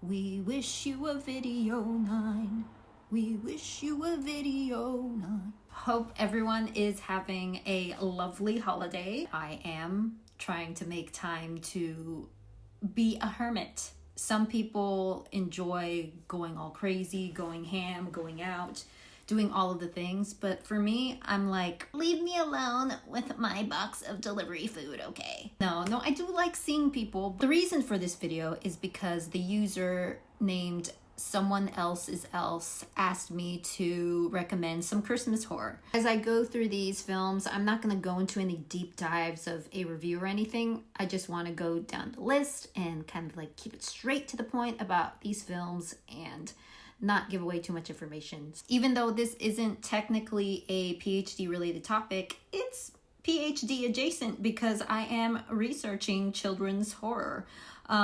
We wish you a video 9. We wish you a video 9. Hope everyone is having a lovely holiday. I am trying to make time to be a hermit. Some people enjoy going all crazy, going ham, going out, doing all of the things. But for me, I'm like, leave me alone with my box of delivery food, okay? No, I do like seeing people. The reason for this video is because the user named Someone Else's Else asked me to recommend some Christmas horror. As I go through these films, I'm not going to go into any deep dives of a review or anything. I just want to go down the list and kind of like keep it straight to the point about these films and not give away too much information. Even though this isn't technically a PhD related topic, it's PhD adjacent because I am researching children's horror.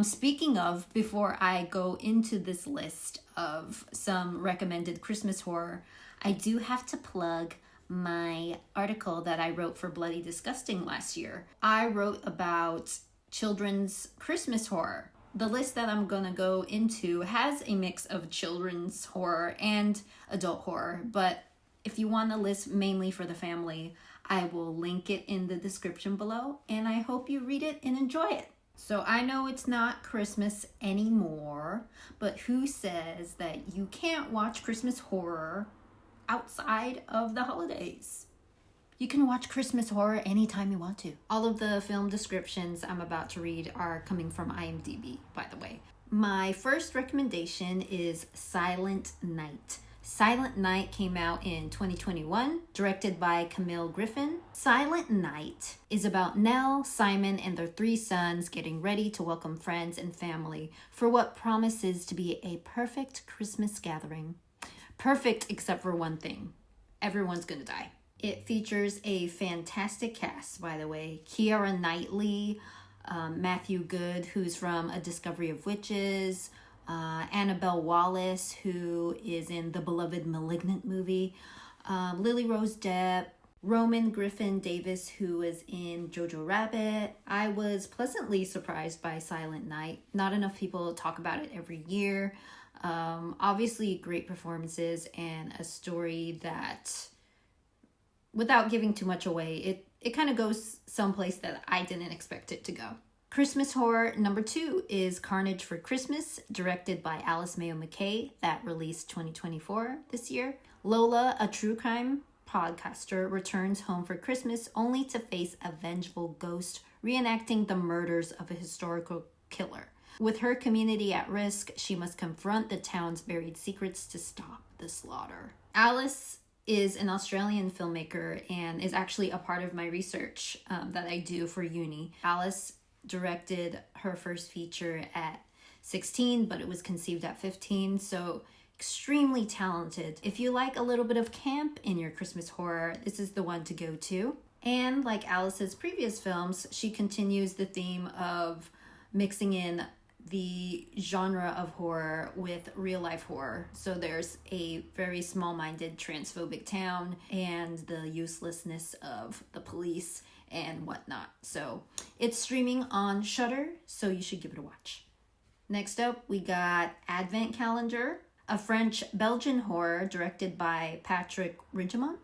Speaking of, before I go into this list of some recommended Christmas horror, I do have to plug my article that I wrote for Bloody Disgusting last year. I wrote about children's Christmas horror. The list that I'm gonna go into has a mix of children's horror and adult horror, but if you want a list mainly for the family, I will link it in the description below, and I hope you read it and enjoy it. So I know it's not Christmas anymore, but who says that you can't watch Christmas horror outside of the holidays? You can watch Christmas horror anytime you want to. All of the film descriptions I'm about to read are coming from IMDb, by the way. My first recommendation is Silent Night. Silent Night came out in 2021, directed by Camille Griffin. Silent Night is about Nell, Simon, and their 3 sons getting ready to welcome friends and family for what promises to be a perfect Christmas gathering. Perfect except for one thing. Everyone's gonna die. It features a fantastic cast, by the way. Keira Knightley, Matthew Good, who's from A Discovery of Witches, Annabelle Wallis, who is in the beloved Malignant movie, Lily Rose Depp, Roman Griffin Davis, who was in Jojo Rabbit. I was pleasantly surprised by Silent Night. Not enough people talk about it every year. Obviously, great performances and a story that, without giving too much away, it kind of goes someplace that I didn't expect it to go. Christmas horror number 2 is Carnage for Christmas, directed by Alice Mayo McKay, that released 2024 this year. Lola, a true crime podcaster, returns home for Christmas only to face a vengeful ghost reenacting the murders of a historical killer. With her community at risk, she must confront the town's buried secrets to stop the slaughter. Alice is an Australian filmmaker and is actually a part of my research that I do for uni. Alice directed her first feature at 16, but it was conceived at 15, so extremely talented. If you like a little bit of camp in your Christmas horror, this is the one to go to. And like Alice's previous films, she continues the theme of mixing in the genre of horror with real life horror. So there's a very small-minded transphobic town and the uselessness of the police and whatnot. So it's streaming on Shudder, so you should give it a watch. Next up, we got Advent Calendar, a French-Belgian horror directed by Patrick Ridgemont.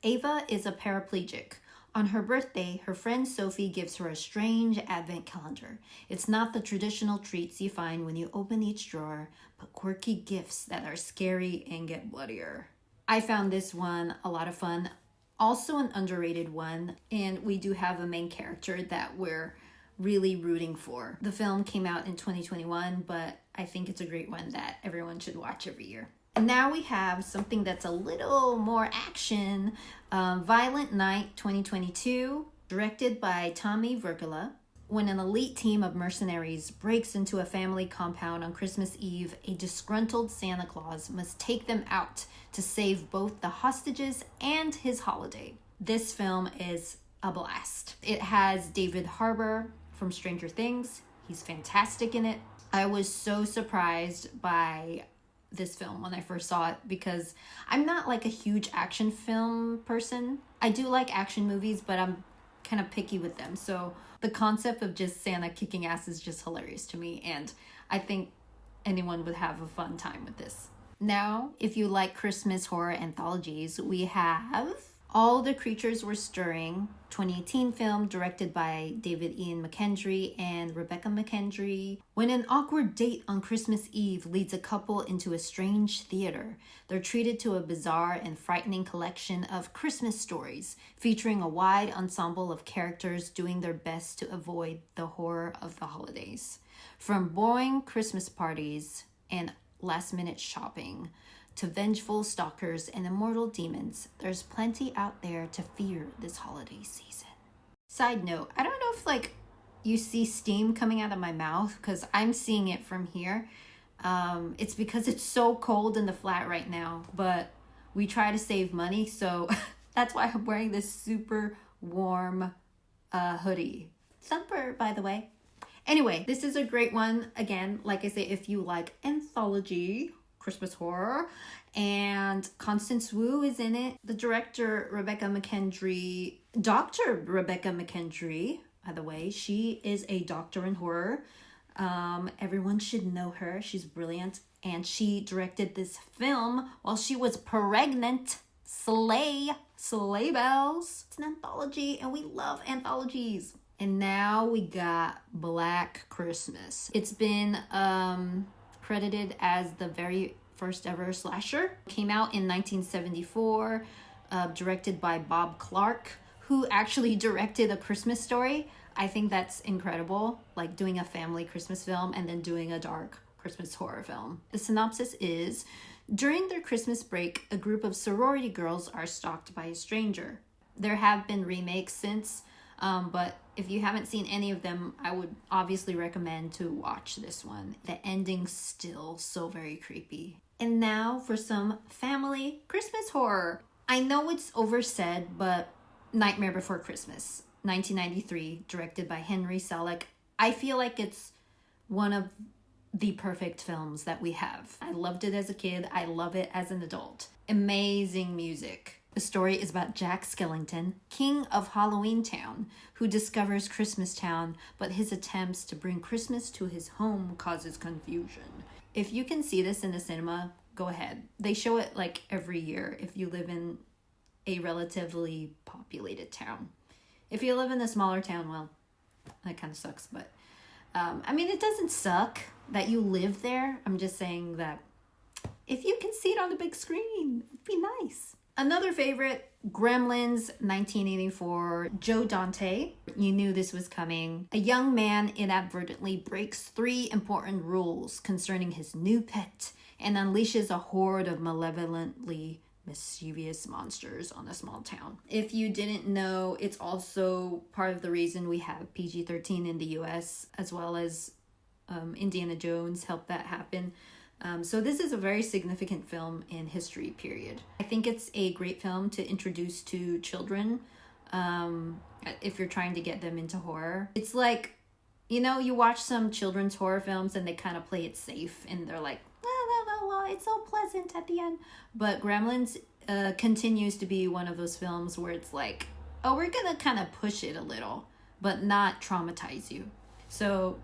Ava is a paraplegic. On her birthday, her friend Sophie gives her a strange advent calendar. It's not the traditional treats you find when you open each drawer, but quirky gifts that are scary and get bloodier. I found this one a lot of fun. Also an underrated one, and we do have a main character that we're really rooting for. The film came out in 2021, but I think it's a great one that everyone should watch every year. And now we have something that's a little more action. Violent Night 2022, directed by Tommy Vergela. When an elite team of mercenaries breaks into a family compound on Christmas Eve, a disgruntled Santa Claus must take them out to save both the hostages and his holiday. This film is a blast. It has David Harbour from Stranger Things. He's fantastic in it. I was so surprised by this film when I first saw it because I'm not like a huge action film person. I do like action movies, but I'm kind of picky with them. So The concept of just Santa kicking ass is just hilarious to me, and I think anyone would have a fun time with this. Now, if you like Christmas horror anthologies, we have All the Creatures Were Stirring, 2018 film directed by David Ian McKendry and Rebecca McKendry. When an awkward date on Christmas Eve leads a couple into a strange theater, they're treated to a bizarre and frightening collection of Christmas stories, featuring a wide ensemble of characters doing their best to avoid the horror of the holidays. From boring Christmas parties and last-minute shopping to vengeful stalkers and immortal demons, there's plenty out there to fear this holiday season. Side note, I don't know if you see steam coming out of my mouth because I'm seeing it from here. It's because it's so cold in the flat right now, but we try to save money, so that's why I'm wearing this super warm hoodie. Thumper, by the way. Anyway, this is a great one. Again, like I say, if you like anthology Christmas horror, and Constance Wu is in it. The director, Dr. Rebecca McKendry, by the way, she is a doctor in horror. Everyone should know her. She's brilliant. And she directed this film while she was pregnant. Sleigh bells. It's an anthology, and we love anthologies. And now we got Black Christmas. It's been credited as the very first ever slasher. Came out in 1974, directed by Bob Clark, who actually directed A Christmas Story. I think that's incredible, like doing a family Christmas film and then doing a dark Christmas horror film. The synopsis is, during their Christmas break, a group of sorority girls are stalked by a stranger. There have been remakes since, but if you haven't seen any of them, I would obviously recommend to watch this one. The ending's still so very creepy. And now for some family Christmas horror. I know it's oversaid, but Nightmare Before Christmas, 1993, directed by Henry Selick. I feel like it's one of the perfect films that we have. I loved it as a kid. I love it as an adult. Amazing music. The story is about Jack Skellington, king of Halloween Town, who discovers Christmas Town, but his attempts to bring Christmas to his home causes confusion. If you can see this in the cinema, go ahead. They show it every year if you live in a relatively populated town. If you live in a smaller town, well, that kind of sucks, but it doesn't suck that you live there. I'm just saying that if you can see it on the big screen, it'd be nice. Another favorite, Gremlins, 1984, Joe Dante. You knew this was coming. A young man inadvertently breaks 3 important rules concerning his new pet and unleashes a horde of malevolently mischievous monsters on a small town. If you didn't know, it's also part of the reason we have PG-13 in the US, as well as Indiana Jones helped that happen. So this is a very significant film in history, period. I think it's a great film to introduce to children if you're trying to get them into horror. It's like, you watch some children's horror films and they kind of play it safe and they're like, it's so pleasant at the end. But Gremlins continues to be one of those films where it's like, oh, we're gonna kind of push it a little, but not traumatize you. So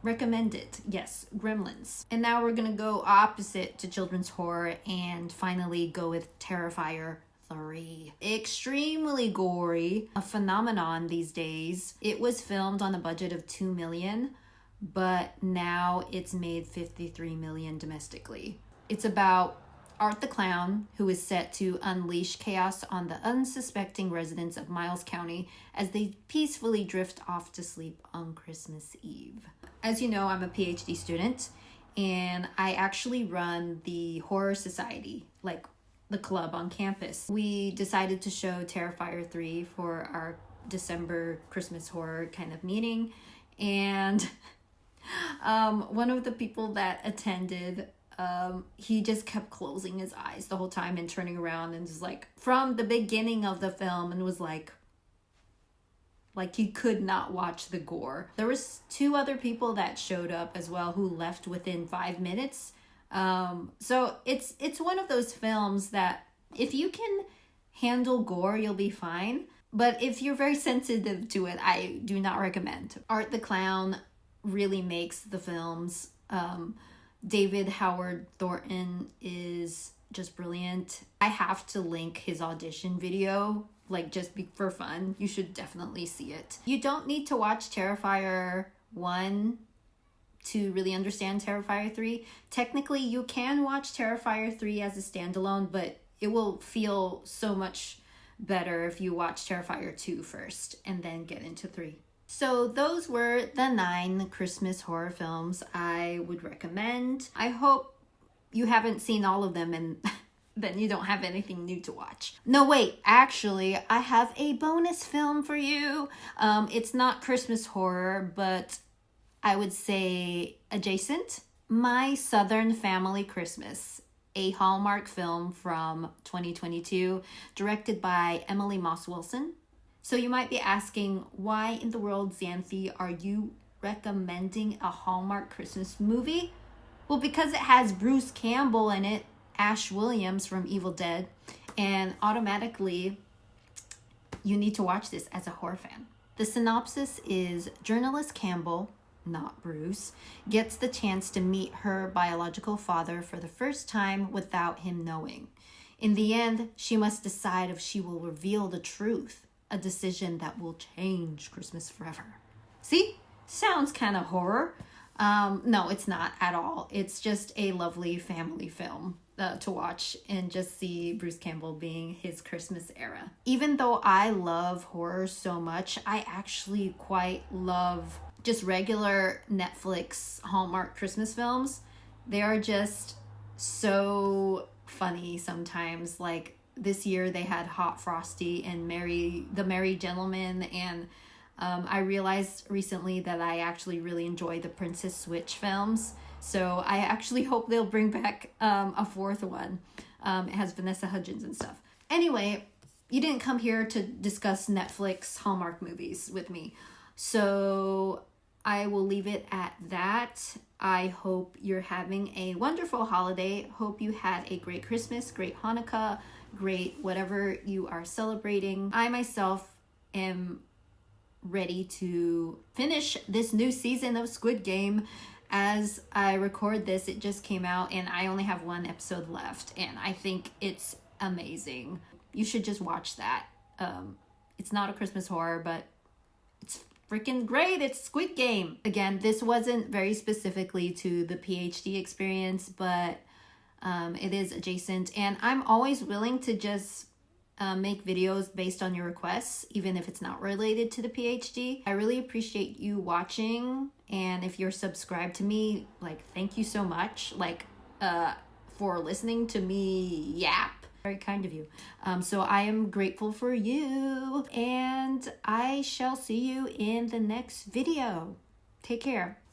recommend it. Yes, Gremlins. And now we're gonna go opposite to children's horror and finally go with Terrifier 3. Extremely gory, a phenomenon these days. It was filmed on a budget of $2 million, but now it's made $53 million domestically. It's about Art the Clown, who is set to unleash chaos on the unsuspecting residents of Miles County as they peacefully drift off to sleep on Christmas Eve. As you know, I'm a PhD student, and I actually run the Horror Society, the club on campus. We decided to show Terrifier 3 for our December Christmas horror kind of meeting, and one of the people that attended, he just kept closing his eyes the whole time and turning around and just from the beginning of the film and was like he could not watch the gore. There was 2 other people that showed up as well who left within 5 minutes. So it's one of those films that if you can handle gore, you'll be fine. But if you're very sensitive to it, I do not recommend. Art the Clown really makes the films. David Howard Thornton is just brilliant. I have to link his audition video, like for fun. You should definitely see it. You don't need to watch Terrifier 1 to really understand Terrifier 3. Technically, you can watch Terrifier 3 as a standalone, but it will feel so much better if you watch Terrifier 2 first and then get into 3. So those were the 9 Christmas horror films I would recommend. I hope you haven't seen all of them and then you don't have anything new to watch. No, wait, actually, I have a bonus film for you. It's not Christmas horror, but I would say adjacent. My Southern Family Christmas, a Hallmark film from 2022, directed by Emily Moss Wilson. So you might be asking, why in the world, Xanthe, are you recommending a Hallmark Christmas movie? Well, because it has Bruce Campbell in it, Ash Williams from Evil Dead, and automatically you need to watch this as a horror fan. The synopsis is journalist Campbell, not Bruce, gets the chance to meet her biological father for the first time without him knowing. In the end, she must decide if she will reveal the truth, a decision that will change Christmas forever. See? Sounds kind of horror. No, it's not at all. It's just a lovely family film to watch and just see Bruce Campbell being his Christmas era. Even though I love horror so much, I actually quite love just regular Netflix Hallmark Christmas films. They are just so funny sometimes. Like this year they had Hot Frosty and the Merry Gentleman, and I realized recently that I actually really enjoy the Princess Switch films. So I actually hope they'll bring back a fourth one. It has Vanessa Hudgens and stuff. Anyway, you didn't come here to discuss Netflix Hallmark movies with me. So I will leave it at that. I hope you're having a wonderful holiday. Hope you had a great Christmas, great Hanukkah, great whatever you are celebrating. I myself am ready to finish this new season of Squid Game. As I record this, it just came out and I only have 1 episode left, and I think it's amazing. You should just watch that. It's not a Christmas horror, but it's freaking great. It's Squid Game. Again, this wasn't very specifically to the PhD experience, but it is adjacent, and I'm always willing to just make videos based on your requests, even if it's not related to the PhD. I really appreciate you watching, and if you're subscribed to me, like, thank you so much, like, for listening to me yap. Very kind of you. So I am grateful for you, and I shall see you in the next video. Take care.